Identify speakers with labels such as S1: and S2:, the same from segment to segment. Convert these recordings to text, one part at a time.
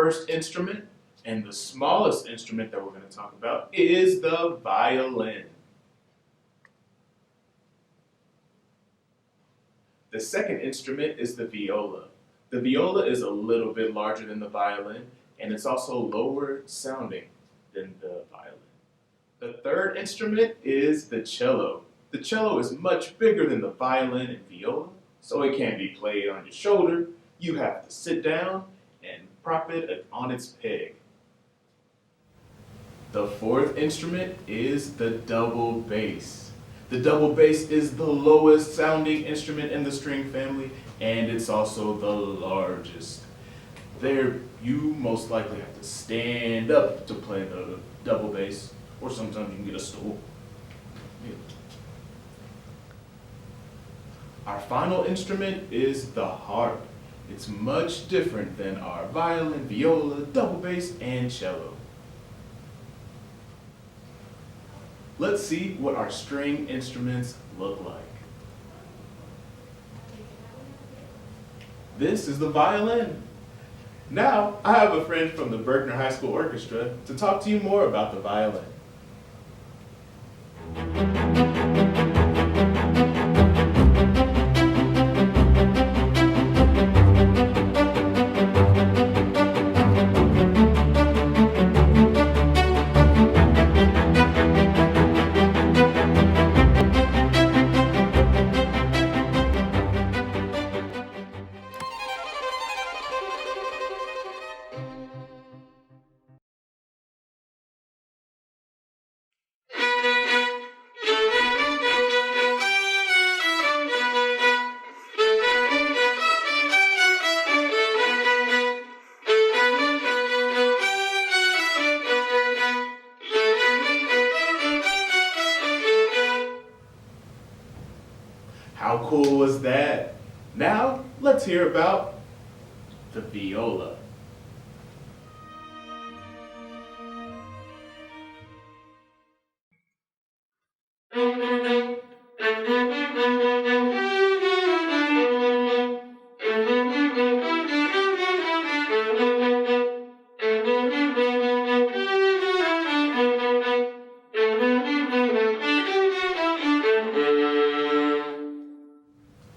S1: first instrument and the smallest instrument that we're going to talk about is the violin. The second instrument is the viola. The viola is a little bit larger than the violin, and it's also lower sounding than the violin. The third instrument is the cello. The cello is much bigger than the violin and viola, so it can't be played on your shoulder. You have to sit down and prop it on its peg. The fourth instrument is the double bass. The double bass is the lowest sounding instrument in the string family, and it's also the largest. There, you most likely have to stand up to play the double bass, or sometimes you can get a stool. Yeah. Our final instrument is the harp. It's much different than our violin, viola, double bass, and cello. Let's see what our string instruments look like. This is the violin. Now, I have a friend from the Berkner High School Orchestra to talk to you more about the violin. How cool was that? Now, let's hear about the viola.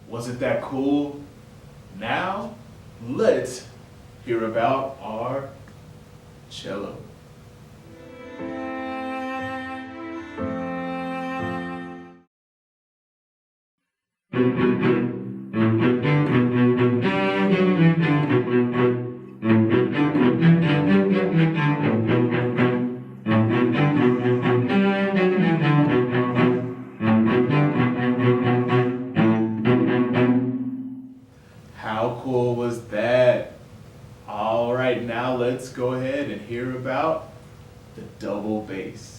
S1: Wasn't that cool? Now, let's hear about our cello. How cool was that? All right, now let's go ahead and hear about the double bass.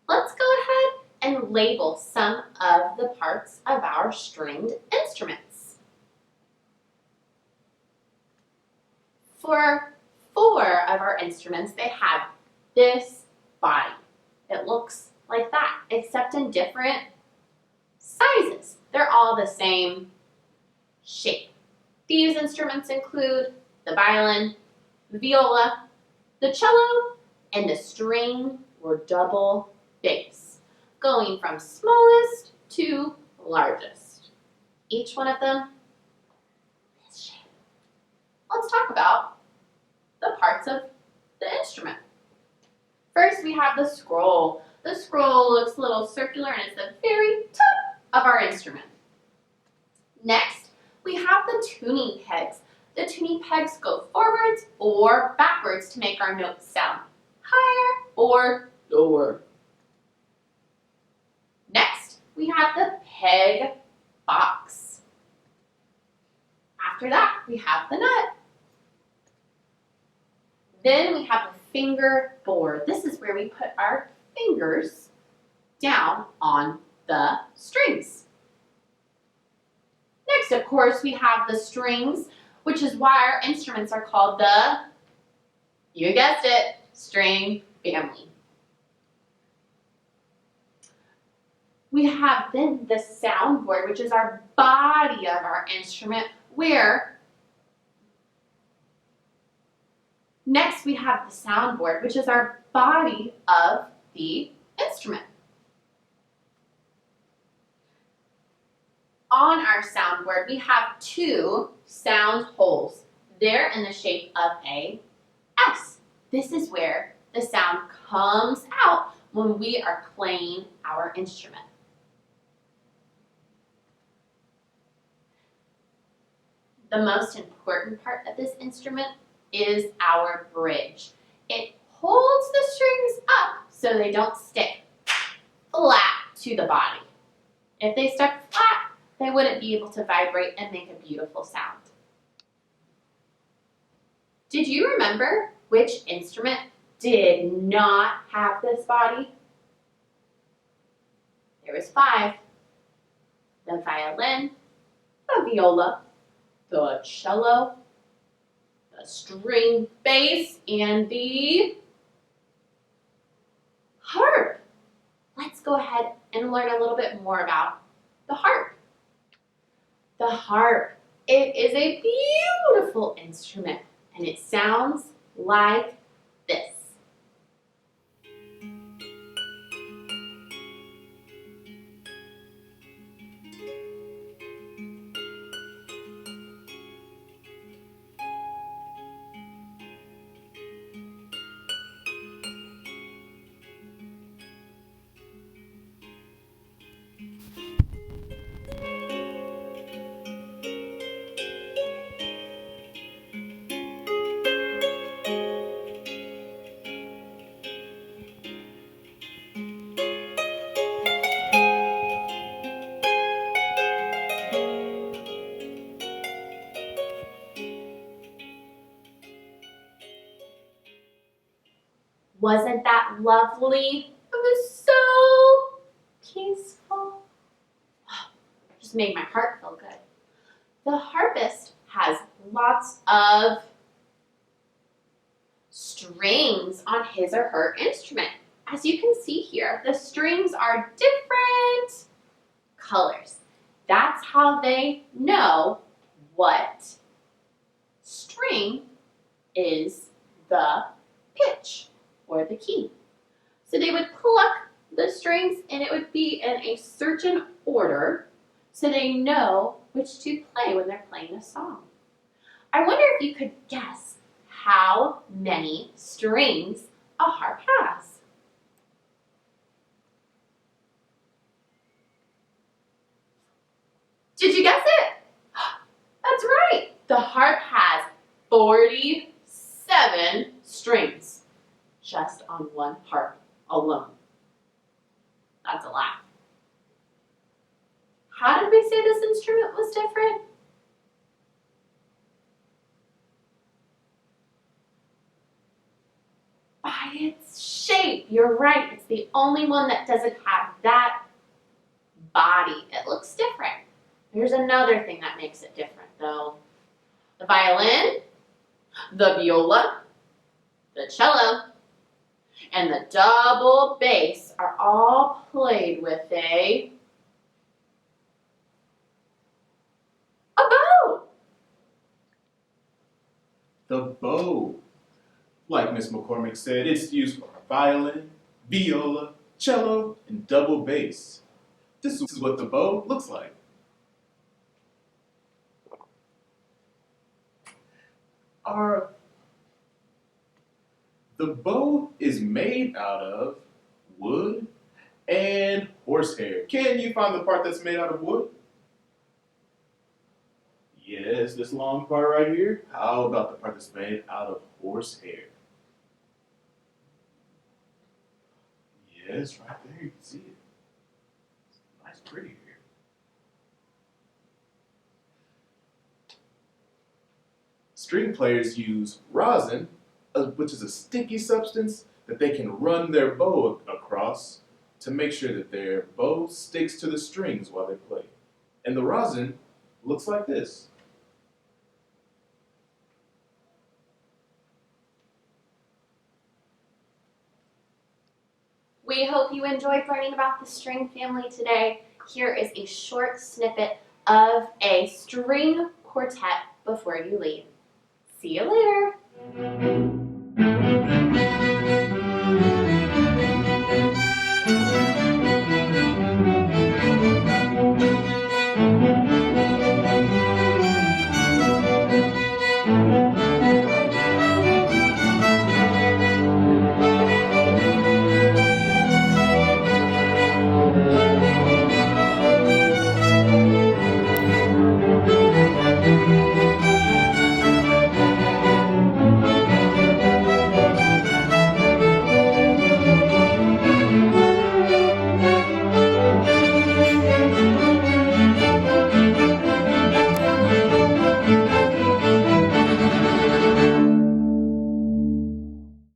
S2: Let's go ahead and label some of the parts of our stringed instruments. For 4 of our instruments, they have this body. It looks like that, except in different sizes. They're all the same shape. These instruments include the violin, the viola, the cello, and the string or double bass, going from smallest to largest. Each one of them is shaped. Let's talk about the parts of the instrument. First, we have the scroll. The scroll looks a little circular and is the very top of our instrument. Next, we have the tuning pegs. The tuning pegs go forwards or backwards to make our notes sound higher or lower. Next, we have the peg box. After that, we have the nut. Then we have the finger board. This is where we put our fingers down on the strings. Next, of course, we have the strings, which is why our instruments are called the, you guessed it, string family. We have then the soundboard, which is our body of our instrument, where next we have the soundboard, which is our body of the instrument. On our soundboard, we have two sound holes. They're in the shape of a S. This is where the sound comes out when we are playing our instrument. The most important part of this instrument is our bridge. It holds the strings up so they don't stick flat to the body. If they stuck flat, they wouldn't be able to vibrate and make a beautiful sound. Did you remember which instrument did not have this body? There was 5. The violin, the viola, the cello, the string bass, and the harp. Let's go ahead and learn a little bit more about the harp. The harp, it is a beautiful instrument, and it sounds like this. Wasn't that lovely? It was so peaceful. Just made my heart feel good. The harpist has lots of strings on his or her instrument. As you can see here, the strings are different colors. That's how they know what string is the pitch or the key. So they would pluck the strings and it would be in a certain order so they know which to play when they're playing a song. I wonder if you could guess how many strings a harp has. Did you guess it? That's right. The harp has 47 strings just on one harp alone. That's a lot. How did we say this instrument was different? By its shape. You're right. It's the only one that doesn't have that body. It looks different. There's another thing that makes it different, though. The violin, the viola, the cello, and the double bass are all played with a bow.
S1: The bow. Like Miss McCormick said, it's used for violin, viola, cello, and double bass. This is what the bow looks like. The bow is made out of wood and horsehair. Can you find the part that's made out of wood? Yes, this long part right here. How about the part that's made out of horsehair? Yes, right there, you can see it. Nice, pretty hair. String players use rosin, which is a sticky substance that they can run their bow across to make sure that their bow sticks to the strings while they play. And the rosin looks like this.
S2: We hope you enjoyed learning about the string family today. Here is a short snippet of a string quartet before you leave. See you later.